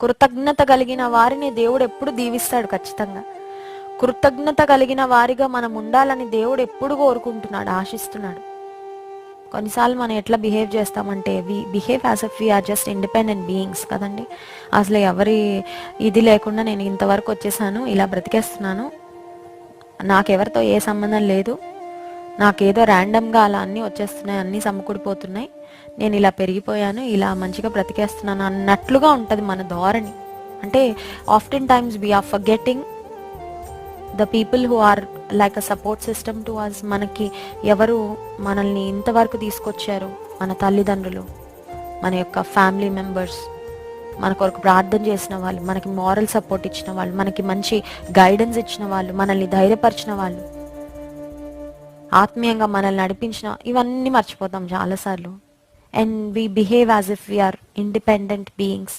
కృతజ్ఞత కలిగిన వారిని దేవుడు ఎప్పుడు దీవిస్తాడు ఖచ్చితంగా. కృతజ్ఞత కలిగిన వారిగా మనం ఉండాలని దేవుడు ఎప్పుడు కోరుకుంటున్నాడు, ఆశిస్తున్నాడు. కొన్నిసార్లు మనం ఎట్లా బిహేవ్ చేస్తామంటే we behave as if we're just independent beings కదండి. అసలు ఎవరి ఇది లేకుండా నేను ఇంతవరకు వచ్చేసాను, ఇలా బ్రతికేస్తున్నాను, నాకెవరితో ఏ సంబంధం లేదు, నాకేదో ర్యాండమ్గా అలా అన్నీ వచ్చేస్తున్నాయి, అన్నీ సమకూడిపోతున్నాయి, నేను ఇలా పెరిగిపోయాను, ఇలా మంచిగా బ్రతికేస్తున్నాను అన్నట్లుగా ఉంటుంది మన ధోరణి. అంటే often times we're forgetting the people who are like a support system to us. మనకి ఎవరు మనల్ని ఇంతవరకు తీసుకొచ్చారు, మన తల్లిదండ్రులు, మన యొక్క ఫ్యామిలీ మెంబర్స్, మన కొరకు ప్రార్థన చేసిన వాళ్ళు, మనకి మారల్ సపోర్ట్ ఇచ్చిన వాళ్ళు, మనకి మంచి గైడెన్స్ ఇచ్చిన వాళ్ళు, మనల్ని ధైర్యపరిచిన వాళ్ళు, ఆత్మీయంగా మనల్ని నడిపించిన, ఇవన్నీ మర్చిపోతాం చాలాసార్లు. And we behave as if we're independent beings.